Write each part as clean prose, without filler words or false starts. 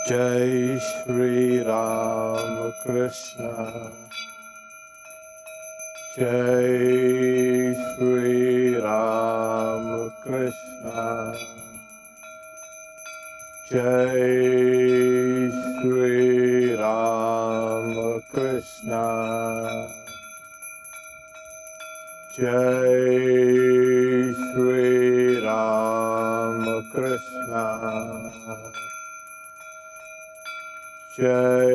Jai Shri Ram Krishna. Jai Shri Ram Krishna. Jai Shri Ram Krishna. Jai Shri Ram Krishna. Jai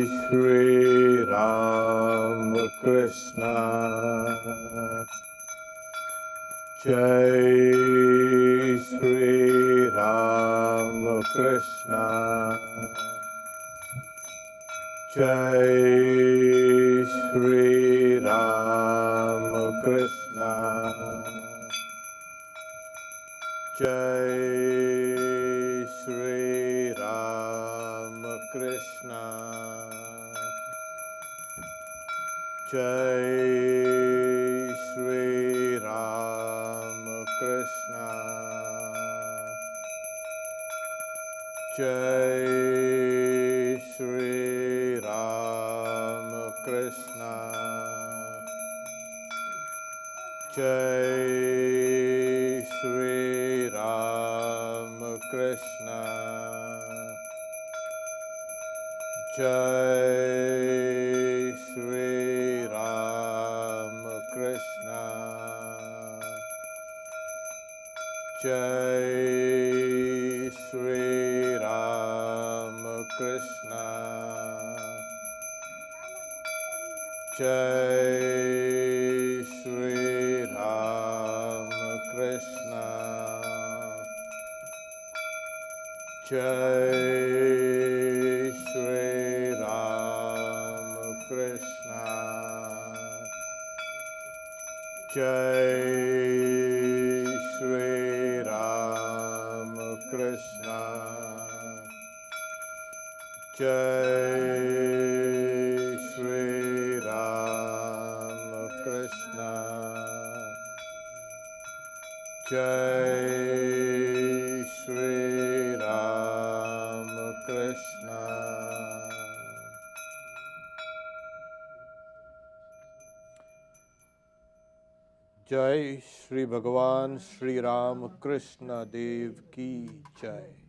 Shri Ram Krishna. Jai Shri Ram Krishna. Jai Shri Ram Krishna. Jai Shri Ram Krishna. Jai Shri Ram Krishna. Jai Shri Ram Krishna. Jai Shri Ram Krishna. Jai Shri Ram Krishna. Jai Shri Ram Krishna. Jai Shri Ram Krishna. Jai Shri Ram Krishna. Jai Shri Ram Krishna. Jai Shri Ram Krishna. Jai Shri Ram Krishna. Jai Shri Bhagavan Shri Ram Krishna Dev Ki Jai.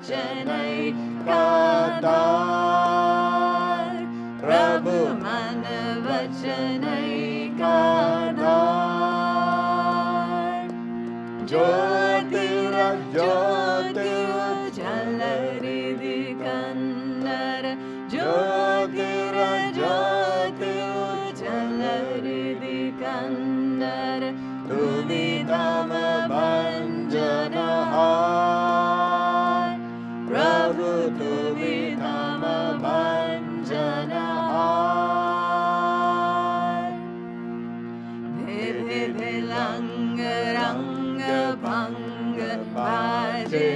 वचनैकाधार प्रभु मन वचनैकाधार ज्योतिर्ज्योतिर्झलरिदि कन्नर ज्योतिर्ज्योतिर्झलरिदि कन्नर दुविधमभञ्जनहार प्रभु दुविधमभञ्जनहार भिलङ्ग रङ्ग भङ्ग बाजे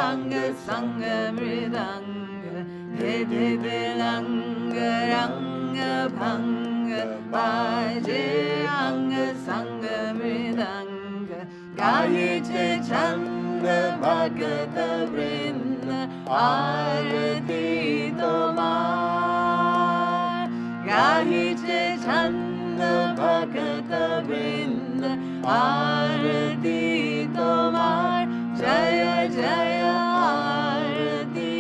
अङ्ग सङ्ग मृदङ्ग भिलङ्ग रङ्ग भङ्ग बाजे अङ्ग सङ्ग मृदङ्ग गायिते छन्द भगत वृन्द आरती तोमार गायिते छन्द भगत वृन्द आरती तोमार जय जय आरती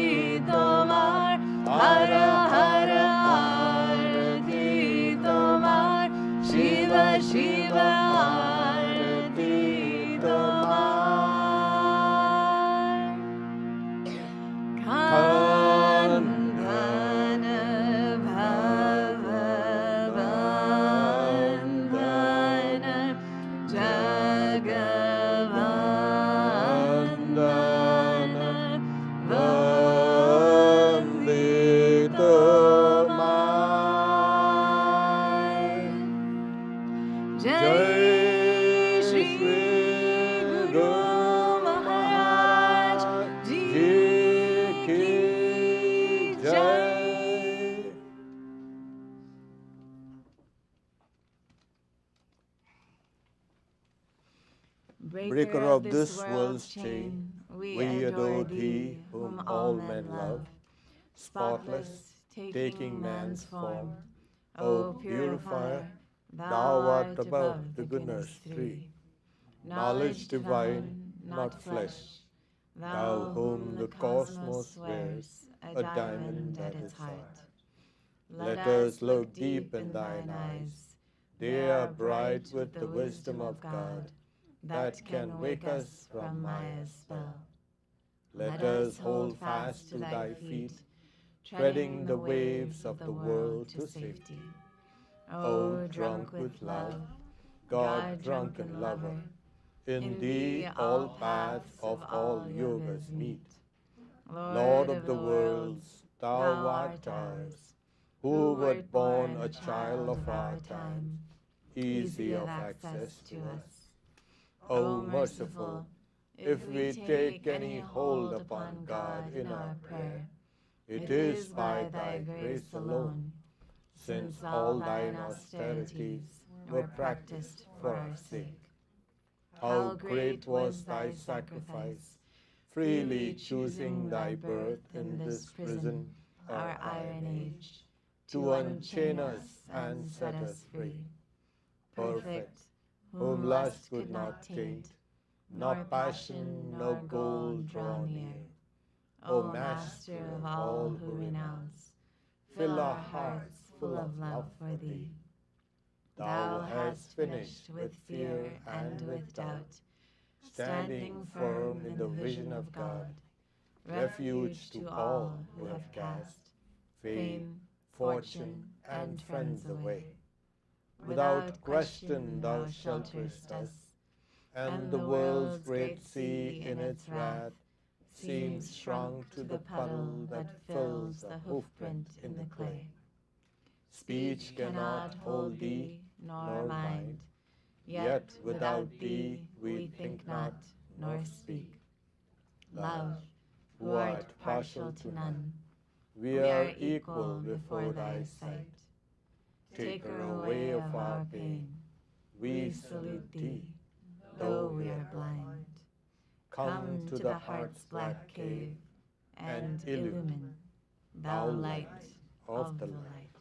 तोमार हर हर आरती तोमार शिव शिव आरती तोमार खंडन भवबन्धन जगवन्दन वन्दित जय श्री गुरु महाराज जी की जय। Breaker of this world's chain, we adore thee, whom all men love, spotless, taking man's form. O purifier, thou art above the goodness three. Knowledge divine, not flesh, thou whom the cosmos wears a diamond at its heart. Let us look deep in thine eyes. They are bright with the wisdom of God that can wake us from Maya's spell. Let us hold fast to thy feet, treading the waves of the world to safety. O drunk with love, God-drunken lover, in thee all paths of all yogas meet. Lord of the worlds, thou art ours, who wert born a child of our time, easy of access to us. O merciful, if we take any hold upon God in our prayer, it is by thy grace alone, since all thine austerities were practiced for our sake. How great was thy sacrifice, freely choosing thy birth in this prison, our iron age, to unchain us and set us free. Perfect, whom lust could not taint, nor passion, nor gold draw near. O Master of all who renounce, fill our hearts full of love for thee. Thou hast finished with fear and with doubt, standing firm in the vision of God, refuge to all who have cast fame, fortune, and friends away. Without question thou shelterest us, and the world's great sea in its wrath seems shrunk to the puddle that fills the hoofprint in the clay. Speech cannot hold thee, nor mind, yet without thee we think not, nor speak. Love, who art partial to none, we are equal before thy sight. Taker away of our pain, we salute thee, though we are blind. Come to the heart's black cave and illumine, thou light of the light.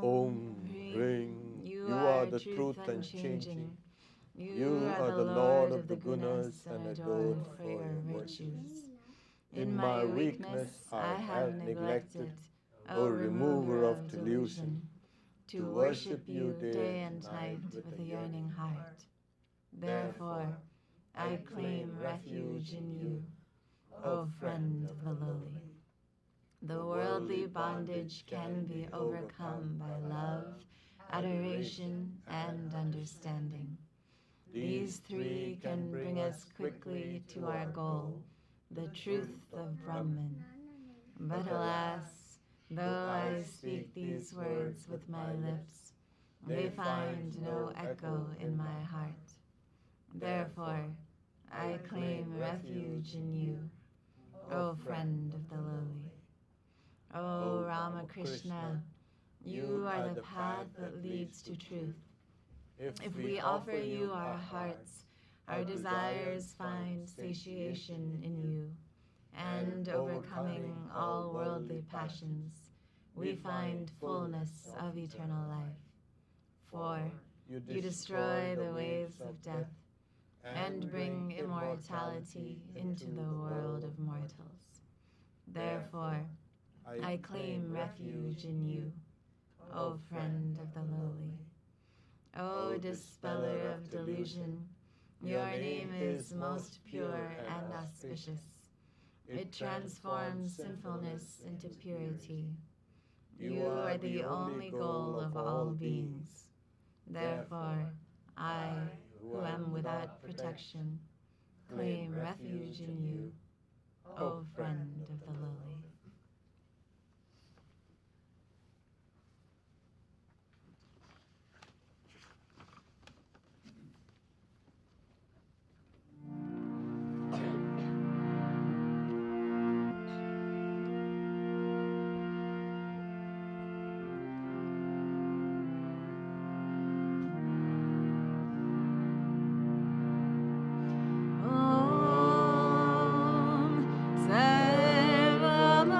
Om Ring, you are the truth unchanging. You are the Lord of the gunas and adored for your virtues. In my weakness I have neglected, O remover of delusion, to worship you day and night with a yearning heart. Therefore, I claim refuge in you, O friend of the lowly. The worldly bondage can be overcome by love, adoration, and understanding. These three can bring us quickly to our goal, the truth of Brahman. But alas, though I speak these words with my lips, they find no echo in my heart. Therefore, I claim refuge in you, O friend of the lowly. O Ramakrishna, you are the path that leads to truth. If we offer you our hearts, our desires find satiation in you, and overcoming all worldly passions, we find fullness of eternal life. For you destroy the waves of death and bring immortality into the world of mortals. Therefore, I claim refuge in you, O friend of the lowly. O dispeller of delusion, your name is most pure and auspicious. It transforms sinfulness into purity. You are the only goal of all beings. Therefore, I, who am without protection, claim refuge in you, O friend of the lowly. Om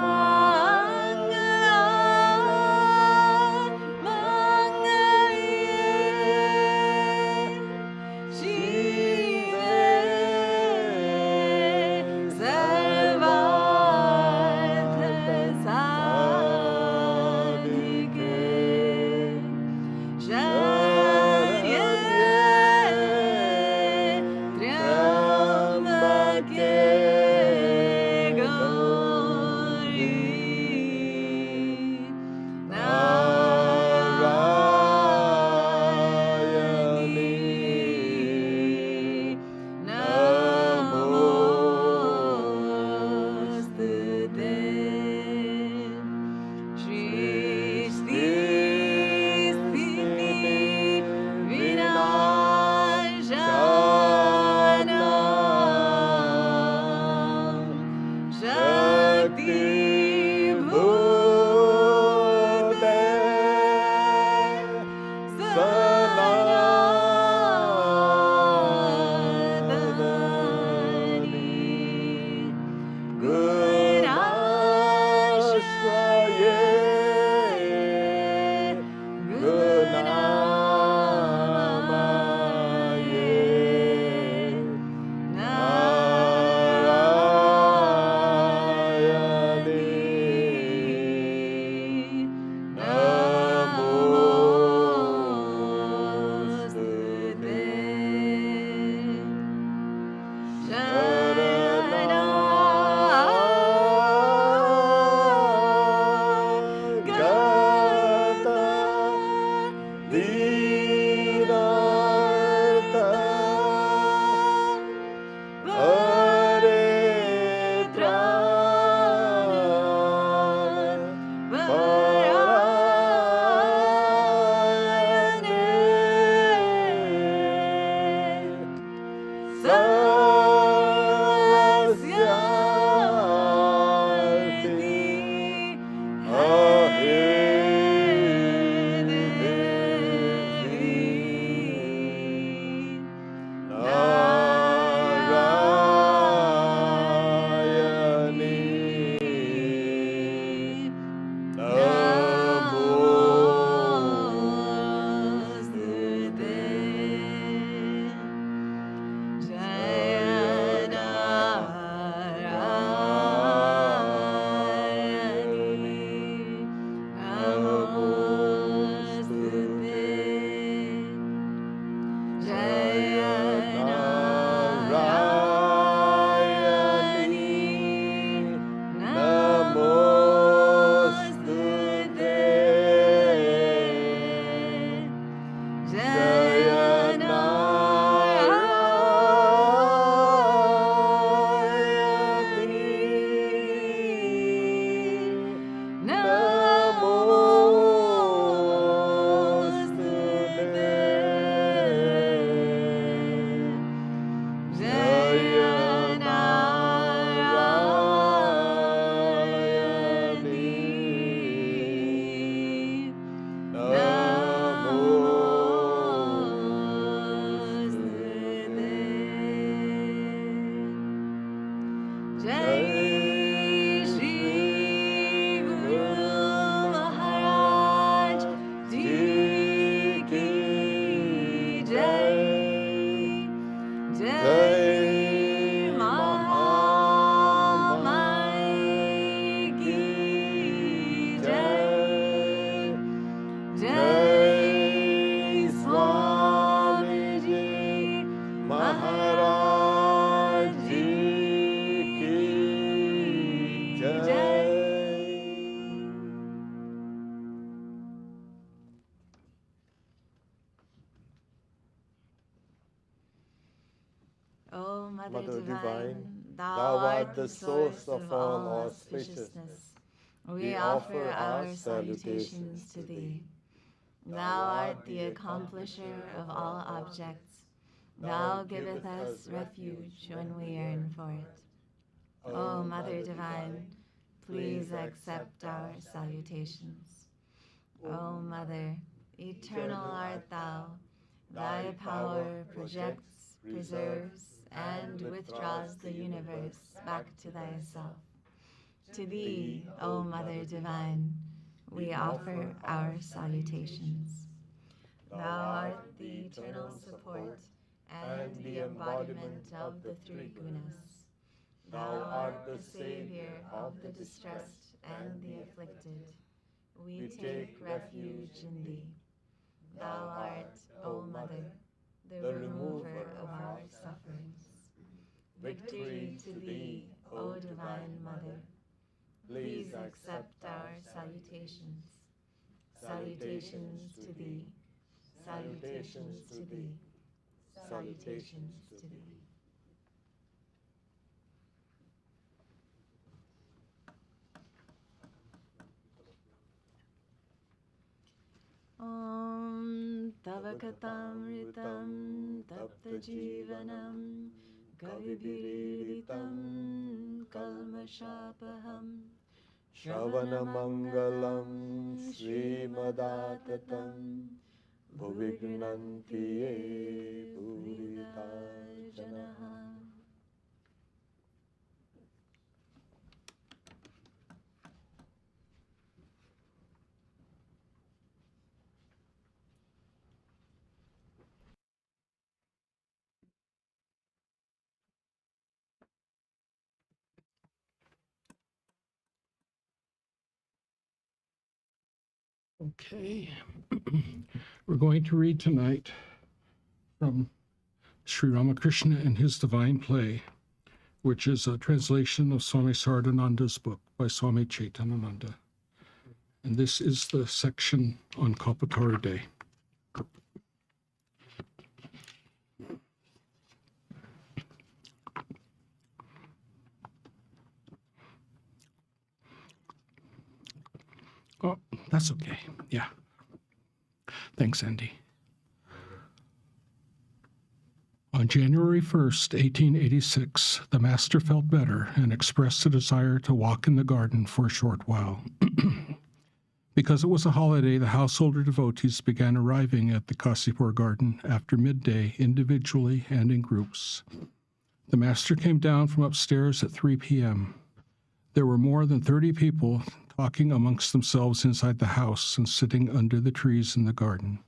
O Mother Mother Divine, Divine, Thou art the source of all auspiciousness. We offer our salutations to Thee. Thou art the accomplisher of all objects. Thou giveth us refuge when we yearn for it. O Mother Divine, please accept our salutations. O Mother, eternal art Thou. Thy power projects, preserves, and withdraws the universe back to Thyself. To Thee, O Mother Divine, we offer our salutations. Thou art the eternal support and the embodiment of the three gunas. Thou art the Savior of the distressed and the afflicted. We take refuge in Thee. Thou art, O Mother, the remover of our sufferings. Victory to Thee, O Divine Mother. Please accept our salutations. Salutations to Thee. Salutations to Thee. Salutations to Thee. Om Tava Katamritam Tapta Jivanam Kavibhiriditam Kalmashapaham Shravanamangalam Srimadatattam Bhuvignantiye Bhurita Janaha. Okay, we're going to read tonight from Sri Ramakrishna and His Divine Play, which is a translation of Swami Sardananda's book by Swami Chaitanya. And this is the section on Kalpataru Day. Oh, that's okay. Yeah. Thanks, Andy. On January 1st, 1886, the Master felt better and expressed a desire to walk in the garden for a short while. Because it was a holiday, the householder devotees began arriving at the Kasipur garden after midday, individually and in groups. The Master came down from upstairs at 3 p.m. There were more than 30 people talking amongst themselves inside the house and sitting under the trees in the garden.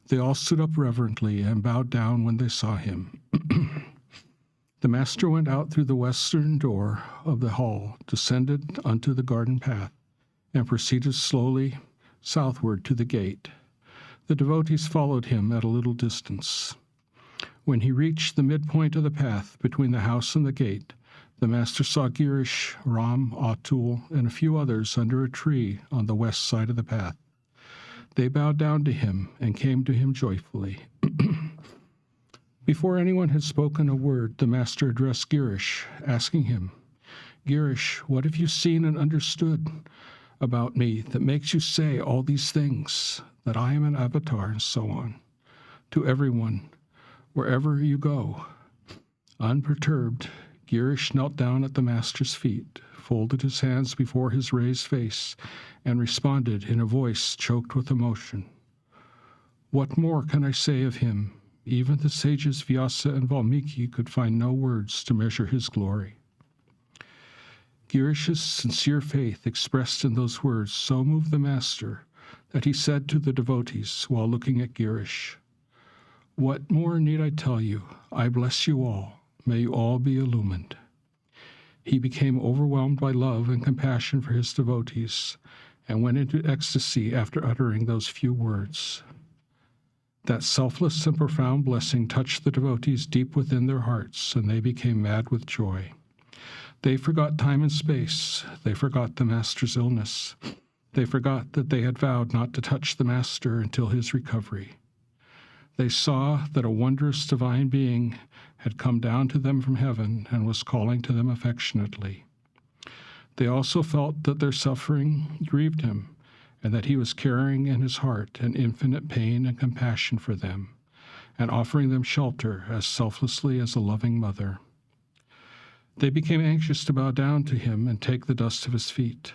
They all stood up reverently and bowed down when they saw him. The Master went out through the western door of the hall, descended onto the garden path, and proceeded slowly southward to the gate. The devotees followed him at a little distance. When he reached the midpoint of the path between the house and the gate, the Master saw Girish, Ram, Atul, and a few others under a tree on the west side of the path. They bowed down to him and came to him joyfully. Before anyone had spoken a word, the Master addressed Girish, asking him, "Girish, what have you seen and understood about me that makes you say all these things, that I am an avatar and so on, to everyone, wherever you go?" Unperturbed, Girish knelt down at the Master's feet, folded his hands before his raised face, and responded in a voice choked with emotion. "What more can I say of him? Even the sages Vyasa and Valmiki could find no words to measure his glory." Girish's sincere faith expressed in those words so moved the Master that he said to the devotees while looking at Girish, "What more need I tell you? I bless you all. May you all be illumined." He became overwhelmed by love and compassion for his devotees and went into ecstasy after uttering those few words. That selfless and profound blessing touched the devotees deep within their hearts, and they became mad with joy. They forgot time and space. They forgot the Master's illness. They forgot that they had vowed not to touch the Master until his recovery. They saw that a wondrous divine being had come down to them from heaven and was calling to them affectionately. They also felt that their suffering grieved him and that he was carrying in his heart an infinite pain and compassion for them and offering them shelter as selflessly as a loving mother. They became anxious to bow down to him and take the dust of his feet.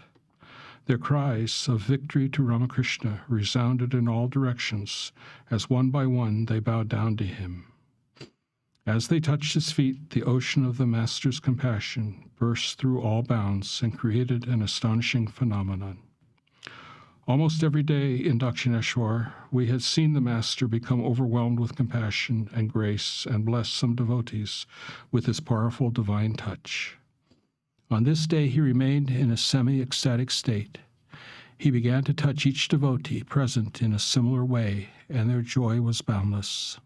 Their cries of victory to Ramakrishna resounded in all directions as one by one they bowed down to him. As they touched his feet, the ocean of the Master's compassion burst through all bounds and created an astonishing phenomenon. Almost every day in Dakshineshwar, we had seen the Master become overwhelmed with compassion and grace and bless some devotees with his powerful divine touch. On this day, he remained in a semi-ecstatic state. He began to touch each devotee present in a similar way, and their joy was boundless.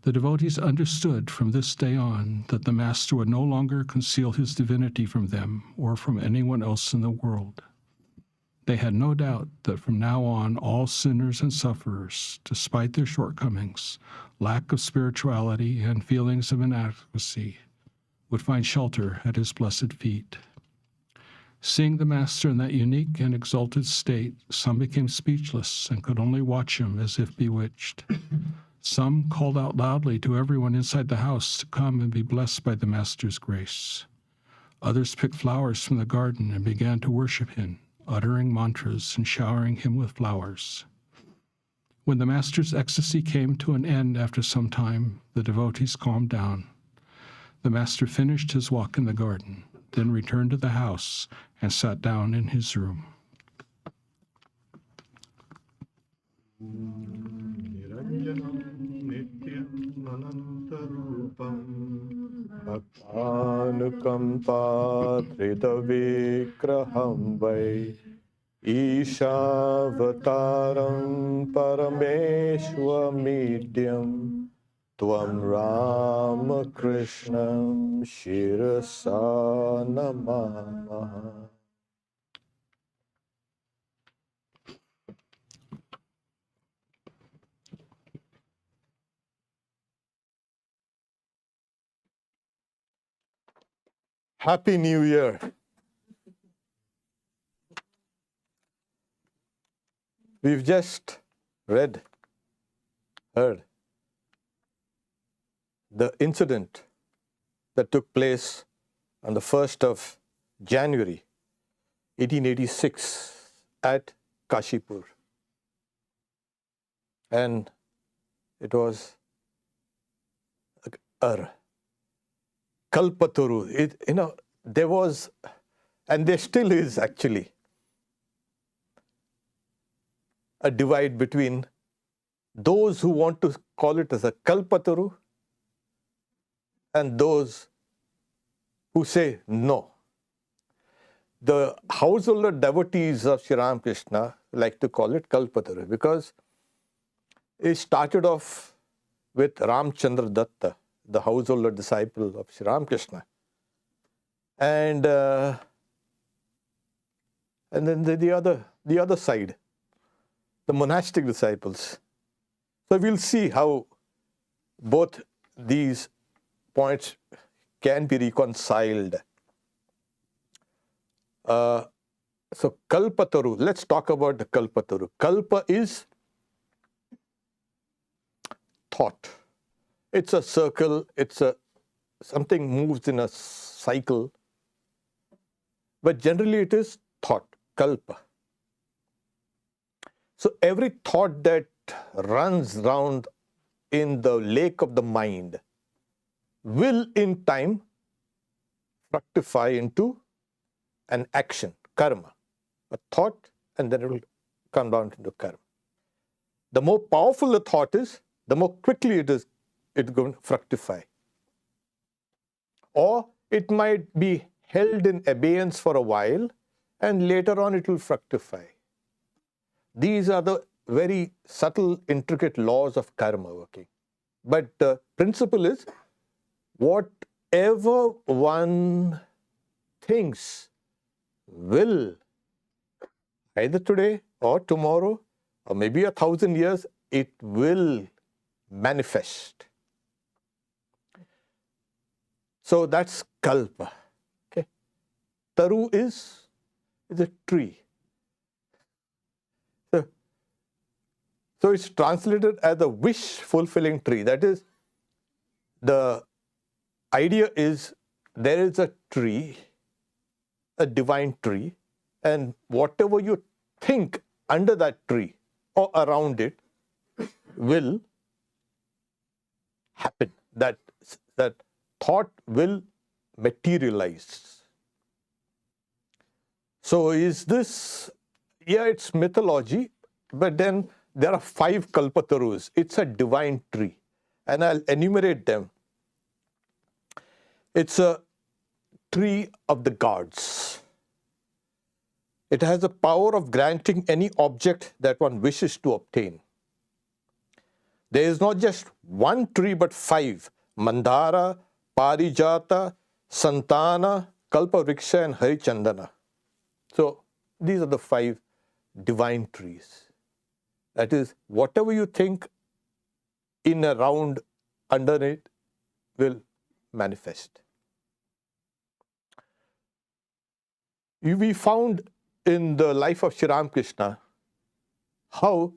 The devotees understood from this day on that the Master would no longer conceal his divinity from them or from anyone else in the world. They had no doubt that from now on all sinners and sufferers, despite their shortcomings, lack of spirituality, and feelings of inadequacy, would find shelter at his blessed feet. Seeing the Master in that unique and exalted state, some became speechless and could only watch him as if bewitched. Some called out loudly to everyone inside the house to come and be blessed by the Master's grace. Others picked flowers from the garden and began to worship him, uttering mantras and showering him with flowers. When the Master's ecstasy came to an end after some time, the devotees calmed down. The Master finished his walk in the garden, then returned to the house and sat down in his room. Bhaktanukampadridavikraham vai Ishavataram parameshwamidyam Tvam Ramakrishnam Shirasa Namamaha. Happy New Year. We've just heard the incident that took place on the 1st of January 1886 at Kashipur. And it was a Kalpataru. There was, and there still is actually, a divide between those who want to call it as a Kalpataru and those who say no. The householder devotees of Sri Ramakrishna like to call it Kalpataru because it started off with Ramchandra Datta, the householder disciple of Sri Ramakrishna. And then the other side, the monastic disciples. So we'll see how both these points can be reconciled. So Kalpataru, let's talk about the Kalpataru. Kalpa is thought. It's a circle, something moves in a cycle. But generally it is thought, kalpa. So every thought that runs round in the lake of the mind will in time fructify into an action, karma. A thought, and then it will come down into karma. The more powerful the thought is, the more quickly it's going to fructify. Or it might be held in abeyance for a while, and later on it will fructify. These are the very subtle, intricate laws of karma working. But the principle is, whatever one thinks will, either today or tomorrow, or maybe 1,000 years, it will manifest. So that's kalpa. Okay. Taru is a tree. So it's translated as a wish-fulfilling tree. That is, the idea is there is a tree, a divine tree, and whatever you think under that tree or around it will happen. That thought will materialize. So is this, it's mythology, but then there are 5 Kalpatarus. It's a divine tree. And I'll enumerate them. It's a tree of the gods. It has the power of granting any object that one wishes to obtain. There is not just one tree, but 5. Mandara, Parijata, Santana, Kalpavriksha, and Harichandana. So these are the 5 divine trees. That is, whatever you think in, around, under it will manifest. We found in the life of Sri Ramakrishna how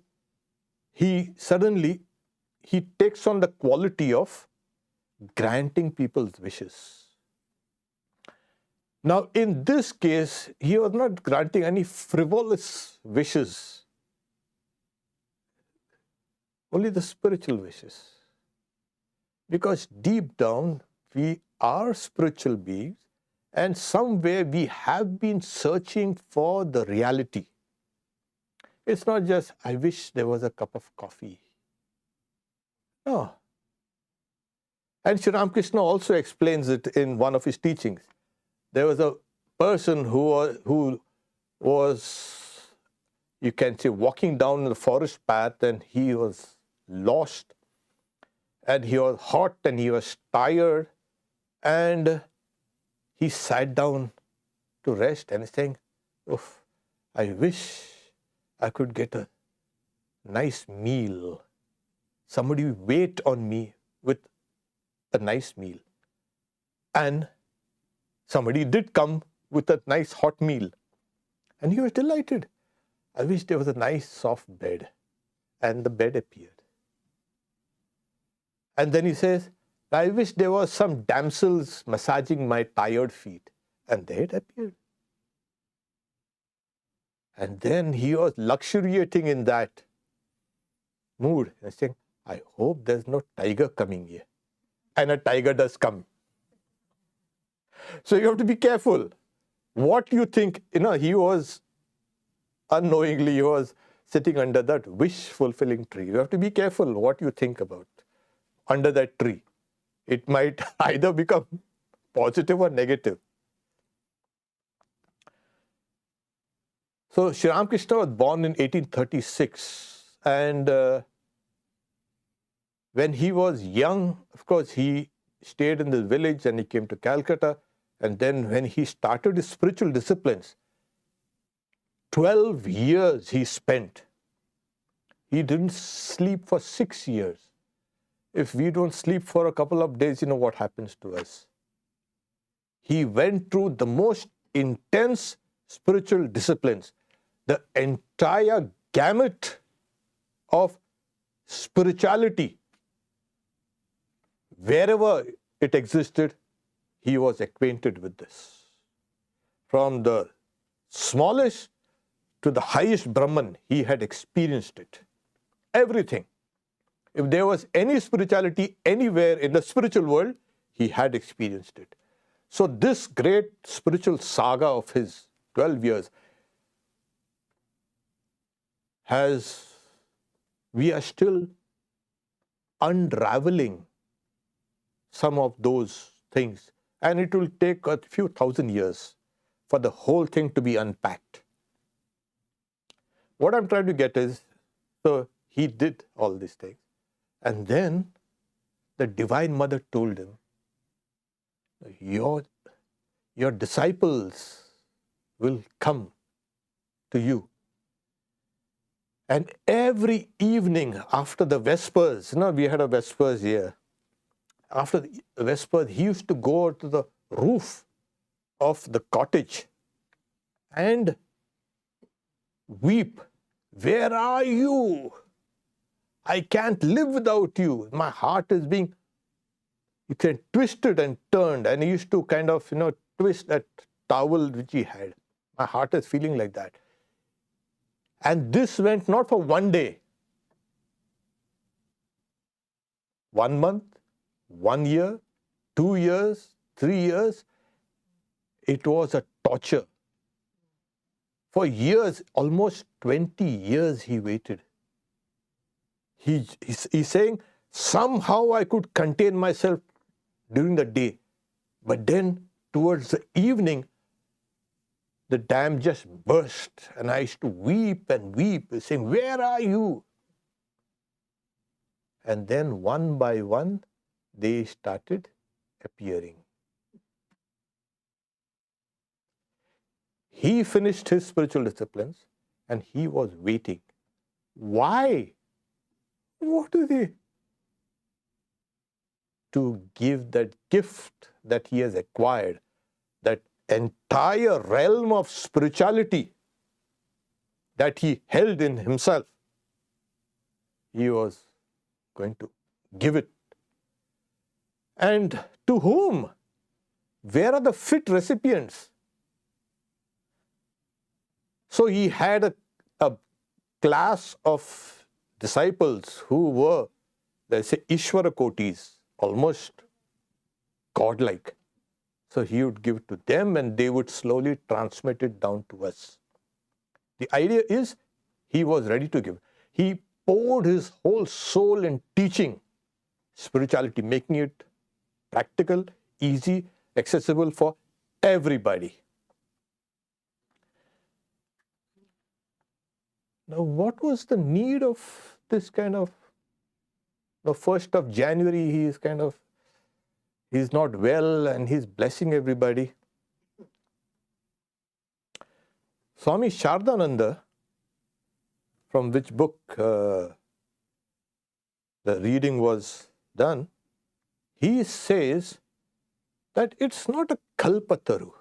he takes on the quality of granting people's wishes. Now, in this case, he was not granting any frivolous wishes. Only the spiritual wishes. Because deep down, we are spiritual beings, and somewhere we have been searching for the reality. It's not just, I wish there was a cup of coffee. No. And Sri Ramakrishna also explains it in one of his teachings. There was a person who was, you can say, walking down the forest path, and he was lost, and he was hot, and he was tired, and he sat down to rest, and he's saying, "Oof, I wish I could get a nice meal. Somebody wait on me with a nice meal." And somebody did come with a nice hot meal, and he was delighted. I wish there was a nice soft bed, and the bed appeared. And then he says, I wish there was some damsels massaging my tired feet. And they had appeared. And then he was luxuriating in that mood and saying, I hope there's no tiger coming here. And a tiger does come. So you have to be careful. What you think, he was unknowingly, he was sitting under that wish-fulfilling tree. You have to be careful what you think about under that tree. It might either become positive or negative. So Sri Ramakrishna was born in 1836, and when he was young, of course, he stayed in the village and he came to Calcutta. And then when he started his spiritual disciplines, 12 years he spent. He didn't sleep for 6 years. If we don't sleep for a couple of days, you know what happens to us. He went through the most intense spiritual disciplines. The entire gamut of spirituality, wherever it existed, he was acquainted with this. From the smallest to the highest Brahman, he had experienced it. Everything. If there was any spirituality anywhere in the spiritual world, he had experienced it. So this great spiritual saga of his 12 years we are still unraveling some of those things. And it will take a few thousand years for the whole thing to be unpacked. What I'm trying to get is, so he did all these things. And then the Divine Mother told him, your disciples will come to you. And every evening after the Vespers, we had a Vespers here. After the Vespers, he used to go to the roof of the cottage and weep. Where are you? I can't live without you. My heart is being, twisted and turned. And he used to kind of, twist that towel which he had. My heart is feeling like that. And this went not for 1 day, 1 month, 1 year, 2 years, 3 years. It was a torture. For years, almost 20 years he waited. He's saying, somehow I could contain myself during the day. But then towards the evening, the dam just burst and I used to weep and weep, saying, where are you? And then one by one, they started appearing. He finished his spiritual disciplines and he was waiting. Why? What do they? To give that gift that he has acquired, that entire realm of spirituality that he held in himself. He was going to give it. And to whom? Where are the fit recipients? So he had a class of disciples who were, let's say, Ishvara Kotis, almost godlike. So he would give it to them and they would slowly transmit it down to us. The idea is he was ready to give. He poured his whole soul in teaching spirituality, making it practical, easy, accessible for everybody. Now, what was the need of this kind of, the 1st of January, he's not well and he's blessing everybody. Swami Shardananda, from which book the reading was done, he says that it's not a Kalpataru.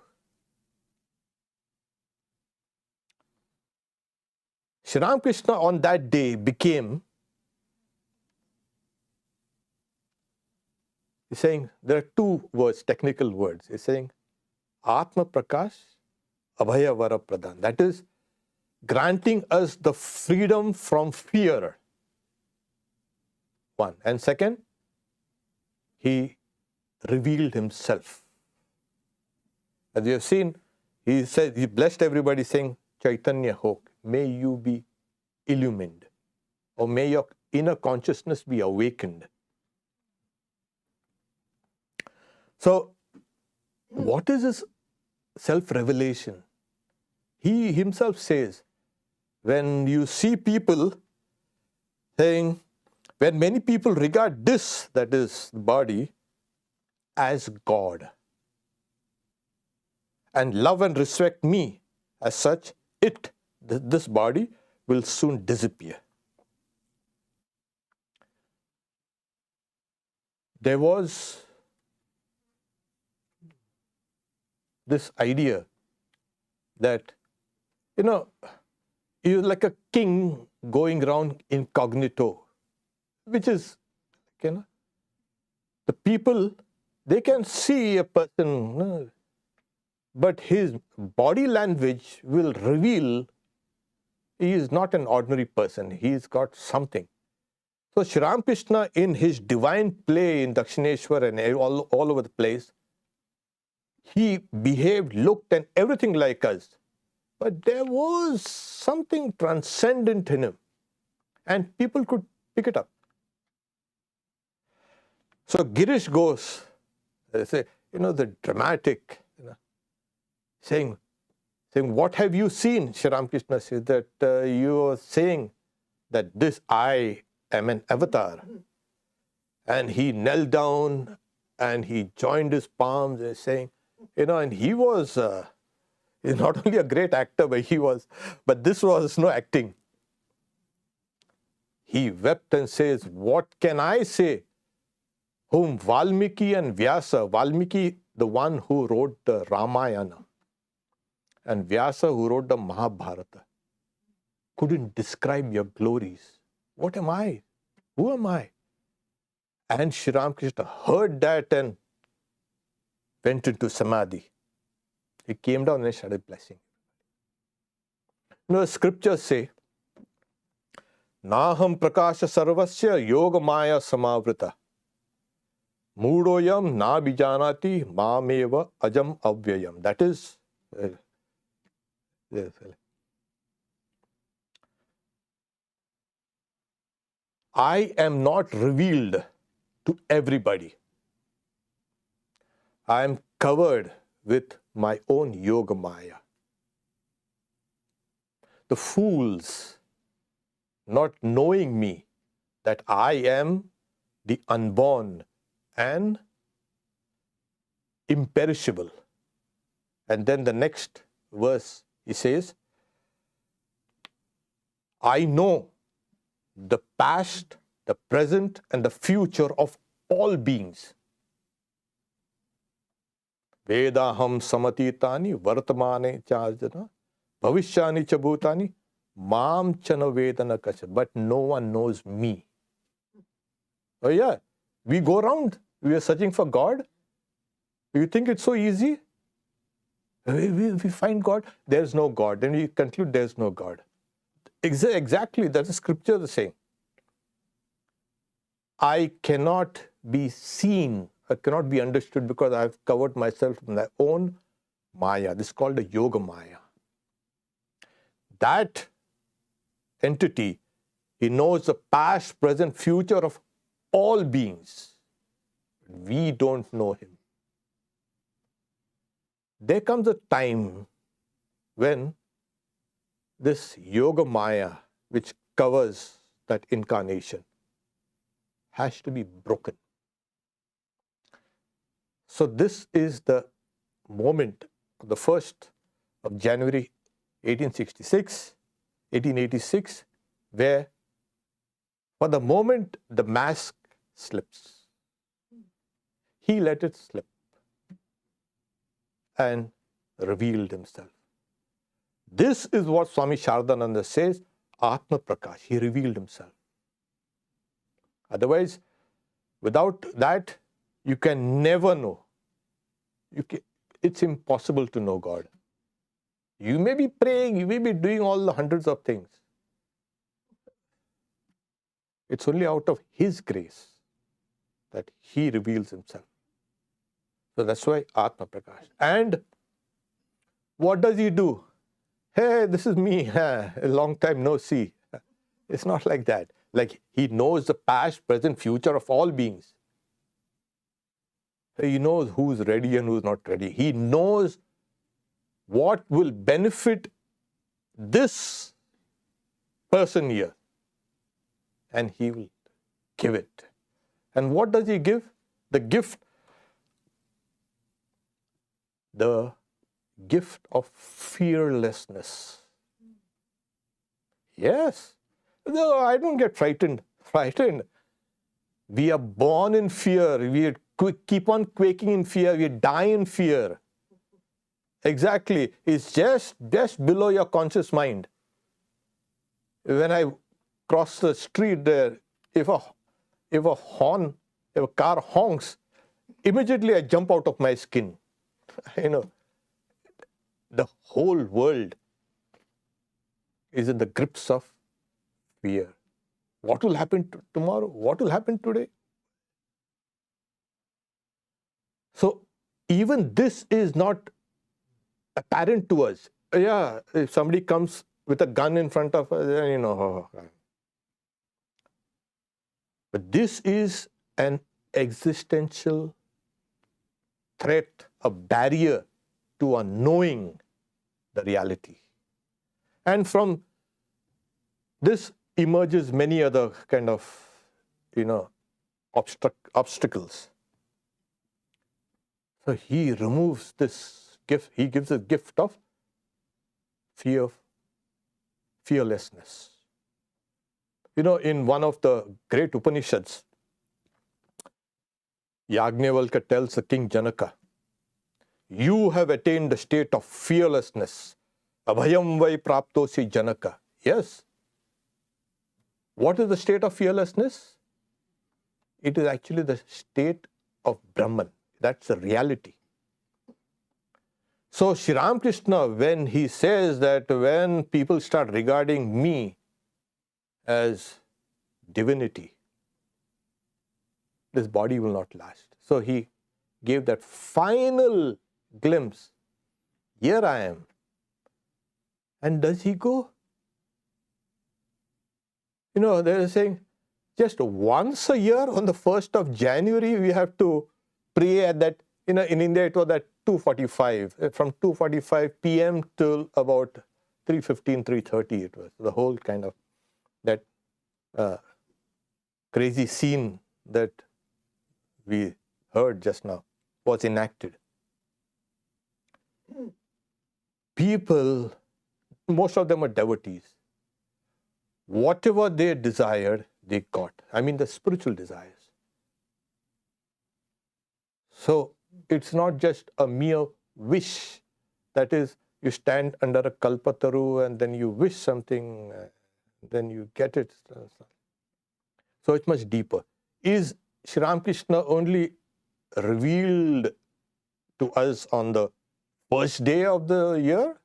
Sri Ramakrishna on that day became, He's saying there are two words, technical words. He's saying Atma Prakash, Abhaya Vara Pradhan. That is granting us the freedom from fear. One. And second, he revealed himself. As you have seen, he said, he blessed everybody saying, Chaitanya Ho, may you be illumined, or may your inner consciousness be awakened. So, what is his self-revelation? He himself says, when you see people saying, when many people regard this, that is the body, as God, and love and respect me as such, this body will soon disappear. There was this idea that, he was like a king going around incognito, which is, the people, they can see a person, but his body language will reveal he is not an ordinary person. He's got something. So Sri Ramakrishna, in his divine play in Dakshineshwar and all over the place, he behaved, looked, and everything like us. But there was something transcendent in him, and people could pick it up. So Girish goes, they say, the dramatic, saying, what have you seen? Sri Ramakrishna says that you are saying that this I am an avatar. And he knelt down and he joined his palms and saying, and he was he's not only a great actor, but this was no acting. He wept and says, what can I say? Whom Valmiki and Vyasa, Valmiki, the one who wrote the Ramayana, and Vyasa, who wrote the Mahabharata, couldn't describe your glories. What am I? Who am I? And Sri Ramakrishna heard that and went into samadhi. He came down and started blessing. Scriptures say, Naham prakasha sarvasya yoga maya samavrita. Mudoyam na bijanati mameva ajam avyayam. That is, I am not revealed to everybody. I am covered with my own yoga maya. The fools, not knowing me, that I am the unborn and imperishable. And then the next verse, he says, I know the past, the present, and the future of all beings. Vedaham samatitani vartamane charjana bhavishyani cha bhutani mam chana vedana kacha. But no one knows me. Oh yeah, we go around, we are searching for God. You think it's so easy? We find God, there's no God. Then we conclude there's no God. Exactly, that's the scripture is saying. I cannot be seen, I cannot be understood because I have covered myself with my own maya. This is called the yoga maya. That entity, he knows the past, present, future of all beings. We don't know him. There comes a time when this yoga maya, which covers that incarnation, has to be broken. So this is the moment, the 1st of January 1886, where for the moment the mask slips. He let it slip and revealed himself. This is what Swami Sharadananda says, Atma Prakash. He revealed himself. Otherwise, without that, you can never know. It's impossible to know God. You may be praying, you may be doing all the hundreds of things. It's only out of His grace that He reveals Himself. So that's why Atma Prakash. And what does He do? Hey, this is me, a long time no see. It's not like that. Like He knows the past, present, future of all beings. He knows who's ready and who's not ready. He knows what will benefit this person here. And He will give it. And what does He give? The gift of fearlessness. Yes. No, I don't get frightened. We are born in fear. We keep on quaking in fear. We die in fear. Exactly. It's just below your conscious mind. When I cross the street there, if a car honks, immediately I jump out of my skin. The whole world is in the grips of fear. What will happen tomorrow? What will happen today? So even this is not apparent to us. Yeah, if somebody comes with a gun in front of us, then But this is an existential threat, a barrier to our knowing the reality. And from this emerges many other kind of, obstacles. So He removes this gift. He gives a gift of fearlessness. In one of the great Upanishads, Yajnavalkya tells the king Janaka, you have attained the state of fearlessness. Abhayam vai praptosi Janaka. Yes. What is the state of fearlessness? It is actually the state of Brahman. That's the reality. So Sri Ramakrishna, when he says that when people start regarding me as divinity, this body will not last. So he gave that final glimpse. Here I am. And does he go? They're saying just once a year on the 1st of January, we have to pray at that, in India it was at 2:45, from 2:45 p.m. till about 3:15, 3:30 it was. The whole kind of that crazy scene that we heard just now was enacted. People, most of them are devotees. Whatever they desired, they got. I mean the spiritual desires. So it's not just a mere wish. That is, you stand under a Kalpataru and then you wish something, then you get it. So it's much deeper. Is Sri Ramakrishna only revealed to us on the first day of the year?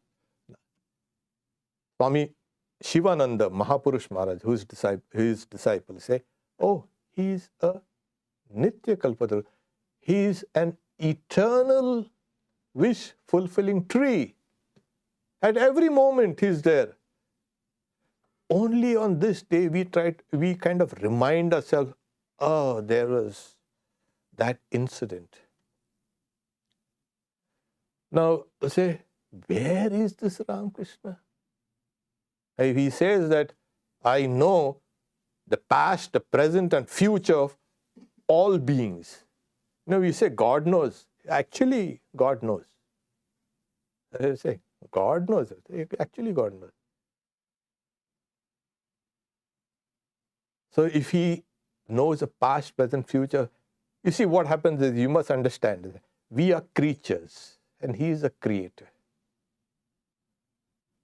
Swami Shivananda Mahapurush Maharaj, his disciples say, oh, he's a Nitya Kalpataru. He's an eternal wish-fulfilling tree. At every moment he's there. Only on this day we kind of remind ourselves, oh, there was that incident. Now, say, where is this Ramakrishna? He says that I know the past, the present and future of all beings. We say God knows. Actually, God knows. They say, God knows. Actually, God knows. So if He knows the past, present, future, you see what happens is, you must understand, we are creatures and He is a creator.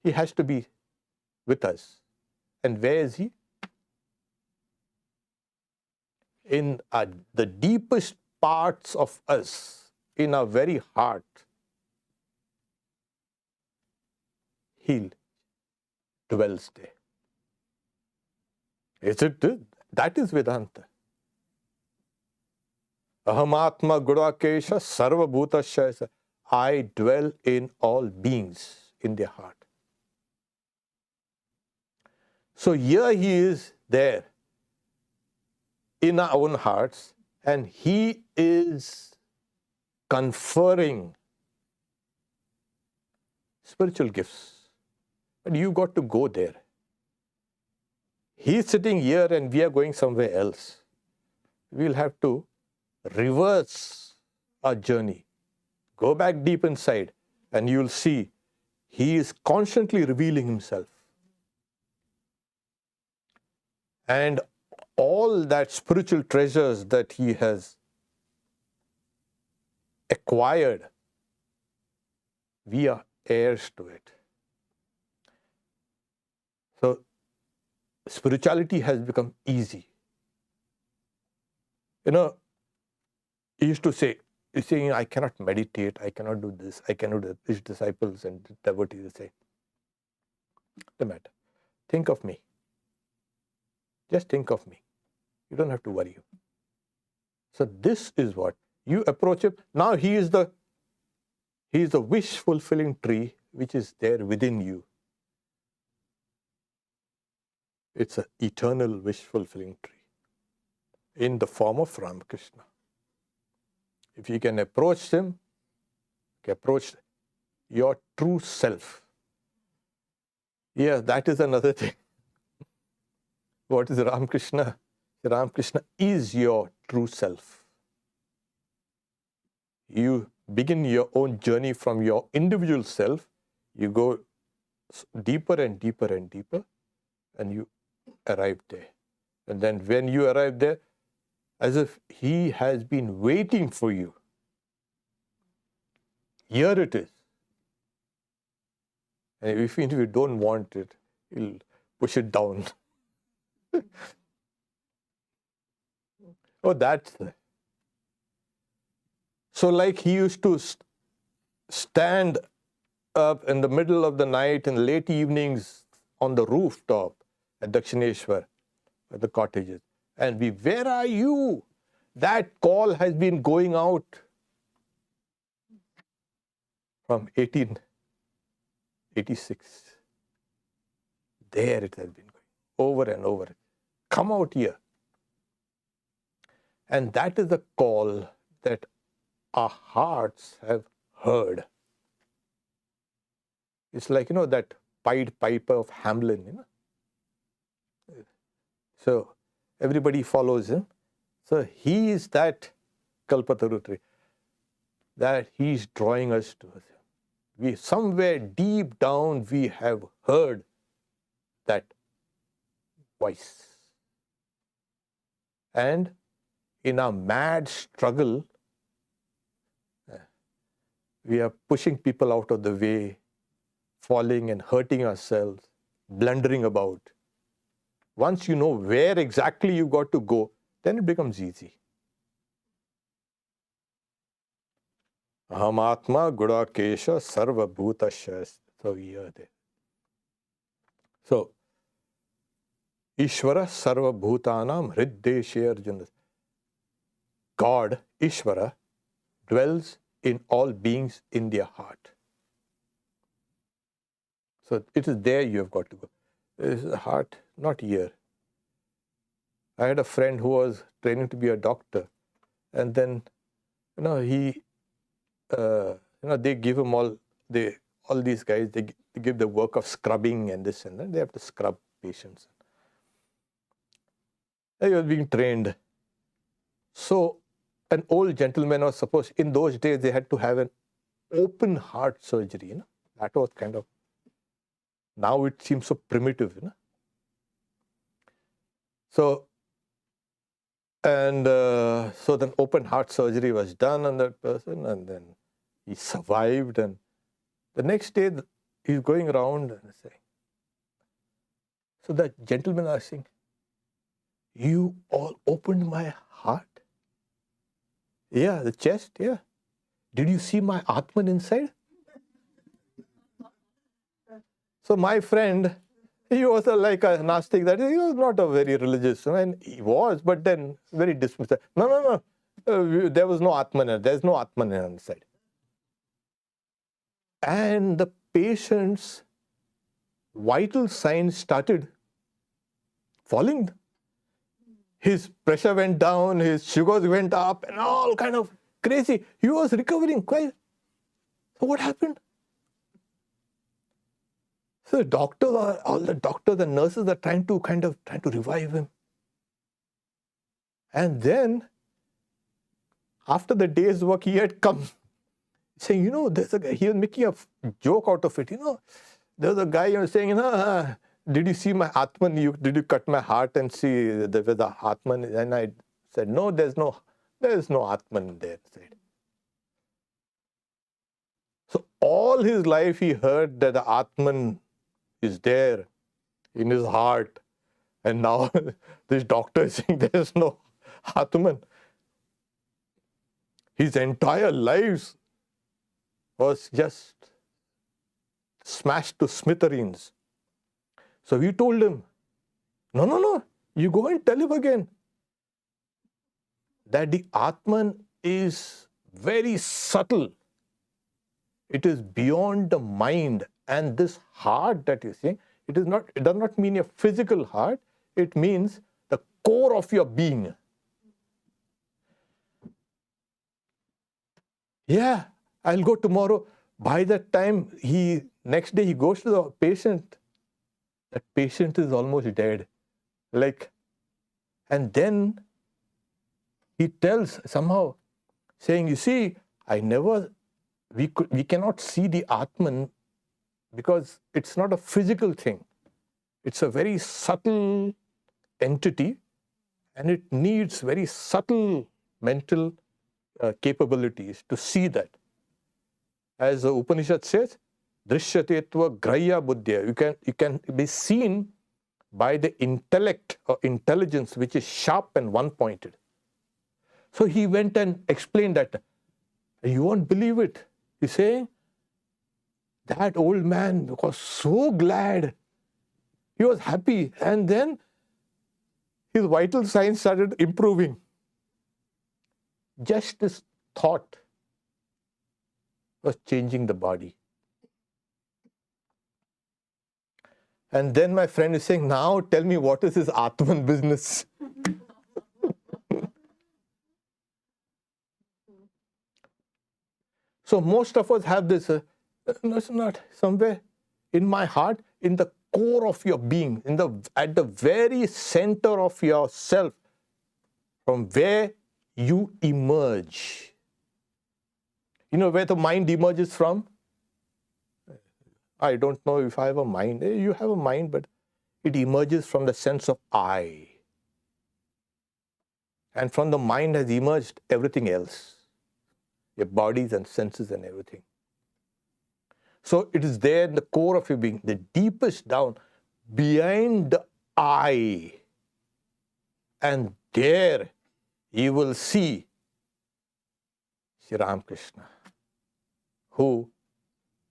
He has to be with us. And where is He? In the deepest parts of us, in our very heart, He dwells there. Is it? That is Vedanta. Ahamatma Gudakesha Sarva Bhutasya. I dwell in all beings in their heart. So here He is there in our own hearts, and He is conferring spiritual gifts. But you got to go there. He's sitting here and we are going somewhere else. We'll have to reverse our journey. Go back deep inside and you'll see He is constantly revealing Himself. And all that spiritual treasures that He has acquired, we are heirs to it. So, spirituality has become easy. You used to say, I cannot meditate, I cannot do this, I cannot do that. His disciples and devotees say, no matter, think of me. Just think of me. You don't have to worry. So this is what you approach Him. Now He is the wish-fulfilling tree which is there within you. It's an eternal wish-fulfilling tree in the form of Ramakrishna. If you can approach Him, approach your true self. Yeah, that is another thing. What is Ramakrishna? Ramakrishna is your true self. You begin your own journey from your individual self. You go deeper and deeper and deeper, and you arrive there. And then when you arrive there, as if He has been waiting for you. Here it is. And if you don't want it, He'll push it down. Oh, that's the... So like He used to stand up in the middle of the night and late evenings on the rooftop at Dakshineshwar, at the cottages, and where are you? That call has been going out from 1886. There it has been going, over and over. Come out here. And that is the call that our hearts have heard. It's like, that Pied Piper of Hamelin, So everybody follows him. So He is that Kalpataru tree, that He's drawing us to Him. We somewhere deep down we have heard that voice. And in our mad struggle, we are pushing people out of the way, falling and hurting ourselves, blundering about. Once you know where exactly you got to go, then it becomes easy. Ahamatma Gudakesha Sarva Bhutasya. So here there. So, Ishvara Sarva Bhutanam Hriddeshe Arjuna. God, Ishvara, dwells in all beings in their heart. So it is there you have got to go. It is the heart, not here. I had a friend who was training to be a doctor, and then, they give him all these guys, they give the work of scrubbing and this and that. They have to scrub patients. He was being trained. So an old gentleman was supposed, in those days they had to have an open heart surgery. That was kind of, now it seems so primitive. So, and so then open heart surgery was done on that person, and then he survived. And the next day he's going around and saying, so that gentleman was saying, you all opened my heart. Yeah, the chest, yeah. Did you see my Atman inside? So my friend, he was like a Gnostic, that he was not a very religious, and he was, but then very dismissive. No. There was no Atman, there's no Atman inside. And the patient's vital signs started falling. His pressure went down, his sugars went up, and all kind of crazy. He was recovering quite. So what happened? So all the doctors and nurses are trying to revive him. And then, after the day's work, he had come saying, there's a guy, he was making a joke out of it, there's a guy saying, did you see my Atman? Did you cut my heart and see there was the Atman? And I said, no, there's no Atman there. So all his life he heard that the Atman is there in his heart. And now this doctor is saying there's no Atman. His entire life was just smashed to smithereens. So we told him, no, you go and tell him again that the Atman is very subtle. It is beyond the mind. And this heart that you're saying, it does not mean a physical heart. It means the core of your being. Yeah, I'll go tomorrow. By that time, next day he goes to the patient. That patient is almost dead. And then he tells somehow, saying, you see, we cannot see the Atman because it's not a physical thing. It's a very subtle entity, and it needs very subtle mental capabilities to see that. As the Upanishad says, Drishyatetva Grahya Buddhya. You can be seen by the intellect or intelligence which is sharp and one-pointed. So he went and explained that. You won't believe it. He's saying, that old man was so glad. He was happy. And then his vital signs started improving. Just this thought was changing the body. And then my friend is saying, now tell me what is his Atman business? So most of us have this, no, it's not, somewhere in my heart, in the core of your being, at the very center of yourself, from where you emerge. You know where the mind emerges from? I don't know if I have a mind. You have a mind, but it emerges from the sense of I. And from the mind has emerged everything else. Your bodies and senses and everything. So it is there in the core of your being, the deepest down, behind the I. And there you will see Sri Ramakrishna, who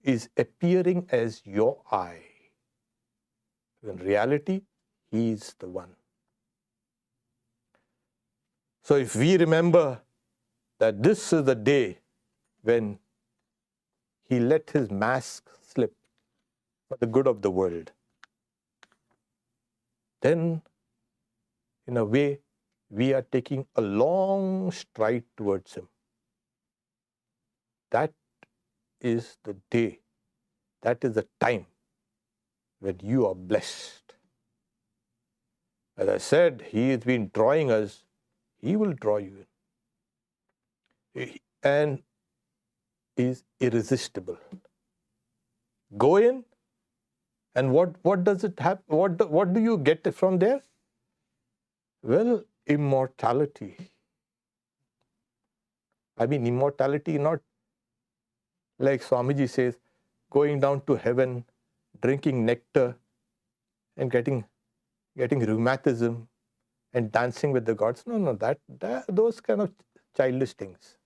is appearing as your I. In reality, he is the one. So if we remember that this is the day when he let his mask slip for the good of the world, then in a way we are taking a long stride towards him. That is the day, that is the time when you are blessed. As I said, he has been drawing us, he will draw you in. And is irresistible. Go in, and what does it have? What do you get from there? Well, immortality. I mean, immortality not like Swamiji says, going down to heaven, drinking nectar, and getting rheumatism and dancing with the gods. No, those kind of childish things.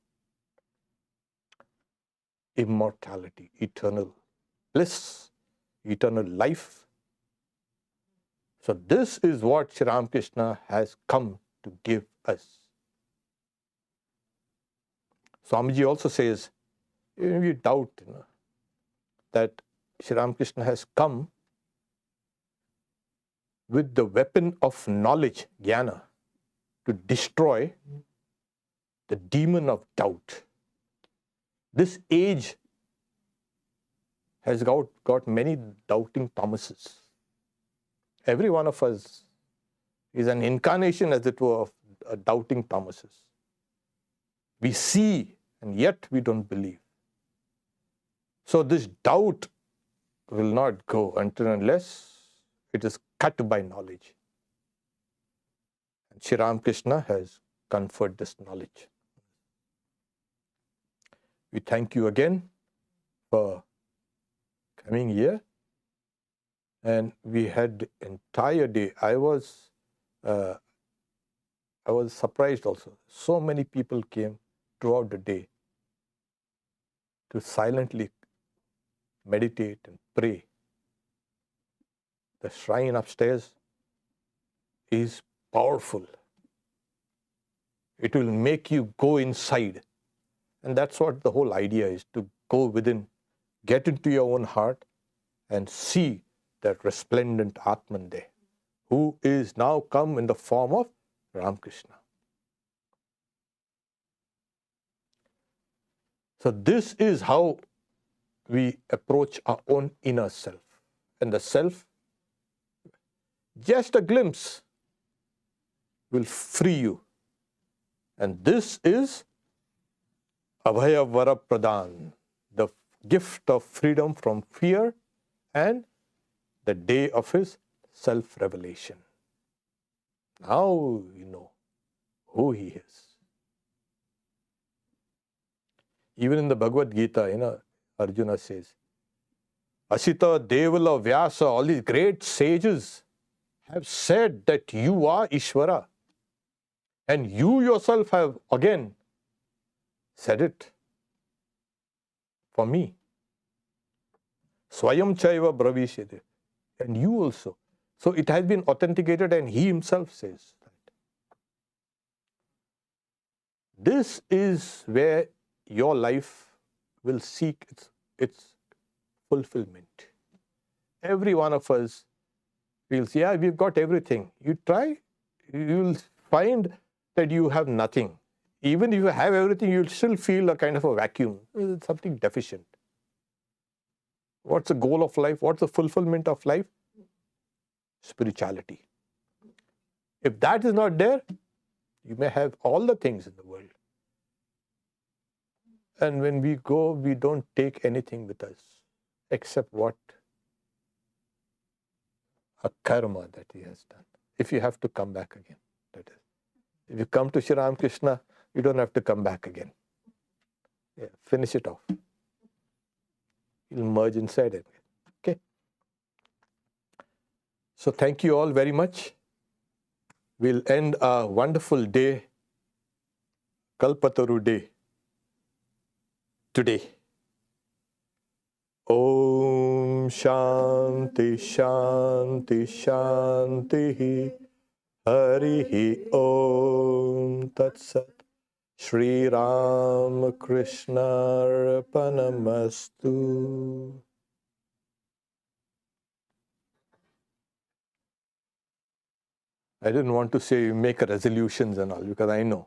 Immortality, eternal bliss, eternal life. So this is what Sri Ramakrishna has come to give us. Swamiji also says, if you doubt that Sri Ramakrishna has come with the weapon of knowledge, jnana, to destroy the demon of doubt. This age has got many doubting Thomases. Every one of us is an incarnation, as it were, of doubting Thomases. We see and yet we don't believe. So this doubt will not go until unless it is cut by knowledge. And Sri Ramakrishna has conferred this knowledge. We thank you again for coming here. And we had the entire day. I was surprised also. So many people came throughout the day to silently meditate and pray. The shrine upstairs is powerful. It will make you go inside. And that's what the whole idea is, to go within, get into your own heart and see that resplendent Atman there, who is now come in the form of Ramakrishna. So this is how we approach our own inner self. And the self, just a glimpse, will free you. And this is Abhaya Vara Pradhan, the gift of freedom from fear and the day of his self-revelation. Now you know who he is. Even in the Bhagavad Gita, Arjuna says, Asita, Devala, Vyasa, all these great sages have said that you are Ishvara. And you yourself have again said it for me. Swayam Chaiva Bravishede. And you also. So it has been authenticated, and he himself says that. This is where your life will seek its fulfillment. Every one of us feels, yeah, we've got everything. You try, you'll find that you have nothing. Even if you have everything, you'll still feel a kind of a vacuum. There's something deficient. What's the goal of life? What's the fulfillment of life? Spirituality. If that is not there, you may have all the things in the world. And when we go, we don't take anything with us except what? A karma that he has done. If you have to come back again, that is. If you come to Sri Ramakrishna, you don't have to come back again. Yeah, finish it off. You'll merge inside it. Okay. So thank you all very much. We'll end a wonderful day, Kalpataru day, today. Om Shanti Shanti Shanti Harihi Om Tat Sat Shri Ram Krishna Arpanamastu. I didn't want to say make resolutions and all, because I know.